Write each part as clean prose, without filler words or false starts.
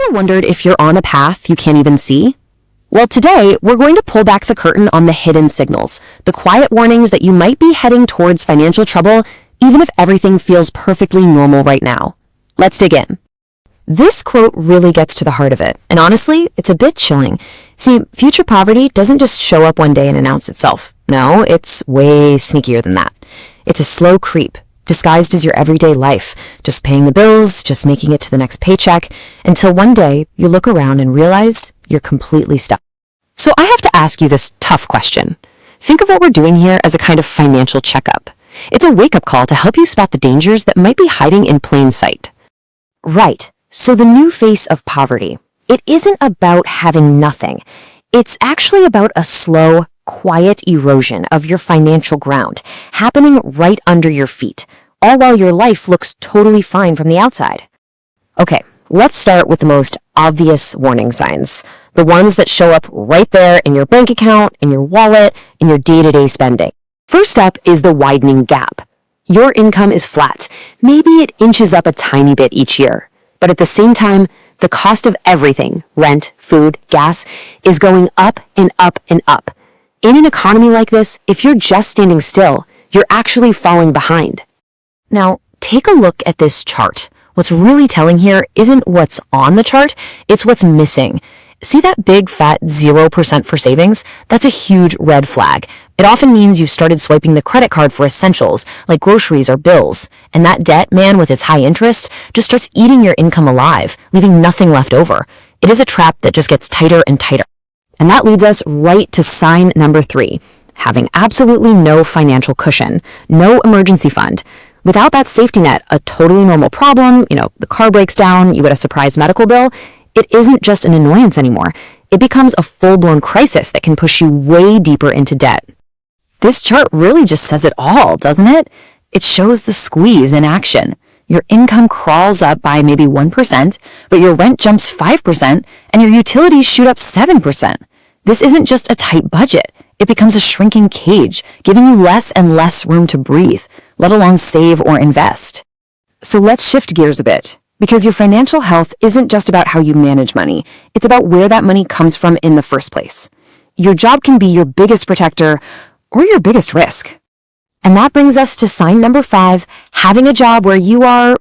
Ever wondered if you're on a path you can't even see? Well, today we're going to pull back the curtain on the hidden signals, the quiet warnings that you might be heading towards financial trouble even if everything feels perfectly normal right now. Let's dig in. This quote really gets to the heart of it, and honestly, it's a bit chilling. See, future poverty doesn't just show up one day and announce itself. No, it's way sneakier than that. It's a slow creep, disguised as your everyday life, just paying the bills, just making it to the next paycheck, until one day you look around and realize you're completely stuck. So I have to ask you this tough question. Think of what we're doing here as a kind of financial checkup. It's a wake-up call to help you spot the dangers that might be hiding in plain sight. Right. So the new face of poverty, it isn't about having nothing. It's actually about a slow, quiet erosion of your financial ground, happening right under your feet, all while your life looks totally fine from the outside. Okay, let's start with the most obvious warning signs, the ones that show up right there in your bank account, in your wallet, in your day-to-day spending. First up is the widening gap. Your income is flat. Maybe it inches up a tiny bit each year. But at the same time, the cost of everything, rent, food, gas, is going up and up and up. In an economy like this, if you're just standing still, you're actually falling behind. Now, take a look at this chart. What's really telling here isn't what's on the chart, it's what's missing. See that big fat 0% for savings? That's a huge red flag. It often means you've started swiping the credit card for essentials, like groceries or bills. And that debt, man, with its high interest, just starts eating your income alive, leaving nothing left over. It is a trap that just gets tighter and tighter. And that leads us right to sign number 3, having absolutely no financial cushion, no emergency fund. Without that safety net, a totally normal problem, the car breaks down, you get a surprise medical bill, it isn't just an annoyance anymore. It becomes a full-blown crisis that can push you way deeper into debt. This chart really just says it all, doesn't it? It shows the squeeze in action. Your income crawls up by maybe 1%, but your rent jumps 5%, and your utilities shoot up 7%. This isn't just a tight budget. It becomes a shrinking cage, giving you less and less room to breathe, let alone save or invest. So let's shift gears a bit. Because your financial health isn't just about how you manage money, it's about where that money comes from in the first place. Your job can be your biggest protector or your biggest risk. And that brings us to sign number 5, having a job where you are,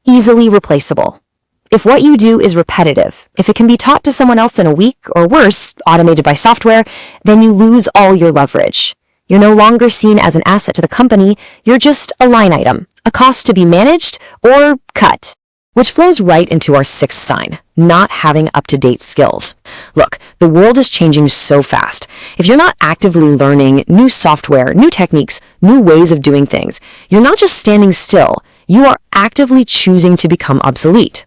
easily replaceable. If what you do is repetitive, if it can be taught to someone else in a week, or worse, automated by software, then you lose all your leverage. You're no longer seen as an asset to the company, you're just a line item, a cost to be managed or cut. Which flows right into our 6th sign, not having up-to-date skills. Look, the world is changing so fast. If you're not actively learning new software, new techniques, new ways of doing things, you're not just standing still, you are actively choosing to become obsolete.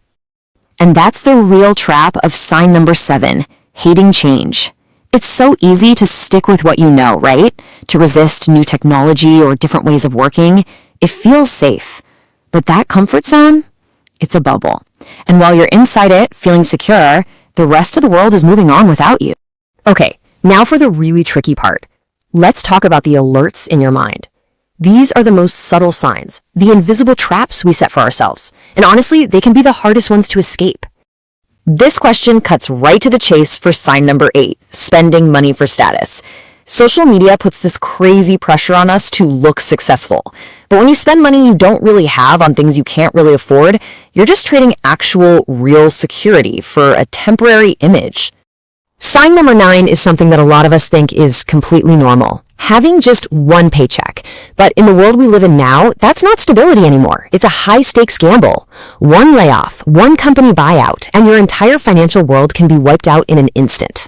And that's the real trap of sign number 7, hating change. It's so easy to stick with what you know, right? To resist new technology or different ways of working. It feels safe. But that comfort zone? It's a bubble. And while you're inside it, feeling secure, the rest of the world is moving on without you. Okay, now for the really tricky part. Let's talk about the alerts in your mind. These are the most subtle signs, the invisible traps we set for ourselves. And honestly, they can be the hardest ones to escape. This question cuts right to the chase for sign number 8, spending money for status. Social media puts this crazy pressure on us to look successful. But when you spend money you don't really have on things you can't really afford, you're just trading actual, real security for a temporary image. Sign number 9 is something that a lot of us think is completely normal. Having just one paycheck. But in the world we live in now, that's not stability anymore. It's a high-stakes gamble. One layoff, one company buyout, and your entire financial world can be wiped out in an instant.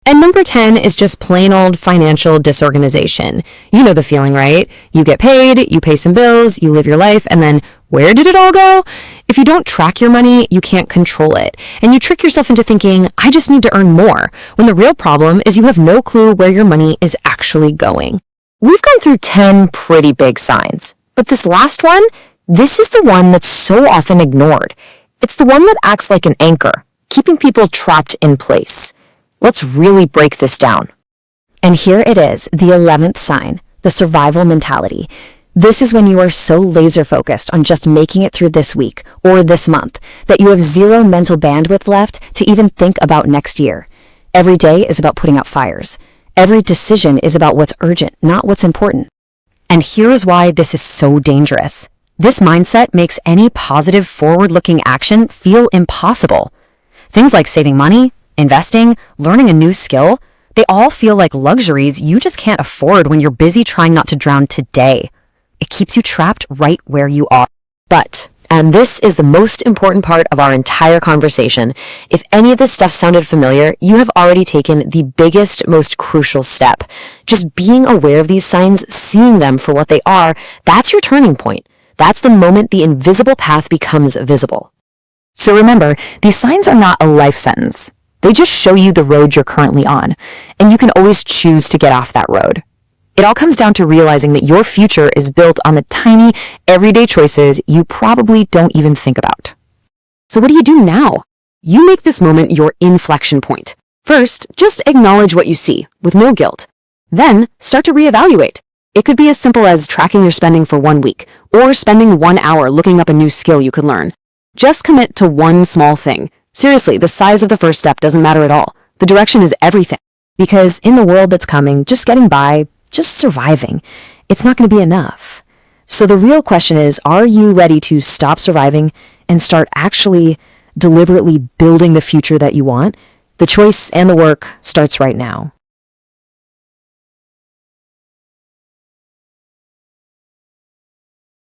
And number 10 is just plain old financial disorganization. You know the feeling, right? You get paid, you pay some bills, you live your life, and then where did it all go? If you don't track your money, you can't control it. And you trick yourself into thinking, I just need to earn more, when the real problem is you have no clue where your money is actually going. We've gone through 10 pretty big signs, but this last one, this is the one that's so often ignored. It's the one that acts like an anchor, keeping people trapped in place. Let's really break this down. And here it is, the 11th sign, the survival mentality. This is when you are so laser focused on just making it through this week or this month that you have zero mental bandwidth left to even think about next year. Every day is about putting out fires. Every decision is about what's urgent, not what's important. And here's why this is so dangerous. This mindset makes any positive forward-looking action feel impossible. Things like saving money, investing, learning a new skill, they all feel like luxuries you just can't afford when you're busy trying not to drown today. It keeps you trapped right where you are. But, and this is the most important part of our entire conversation, if any of this stuff sounded familiar, you have already taken the biggest, most crucial step. Just being aware of these signs, seeing them for what they are, that's your turning point. That's the moment the invisible path becomes visible. So remember, these signs are not a life sentence. They just show you the road you're currently on, and you can always choose to get off that road. It all comes down to realizing that your future is built on the tiny, everyday choices you probably don't even think about. So what do you do now? You make this moment your inflection point. First, just acknowledge what you see, with no guilt. Then, start to reevaluate. It could be as simple as tracking your spending for 1 week, or spending 1 hour looking up a new skill you could learn. Just commit to one small thing. Seriously, the size of the first step doesn't matter at all. The direction is everything. Because in the world that's coming, just getting by, just surviving, it's not going to be enough. So the real question is, are you ready to stop surviving and start actually deliberately building the future that you want? The choice and the work starts right now.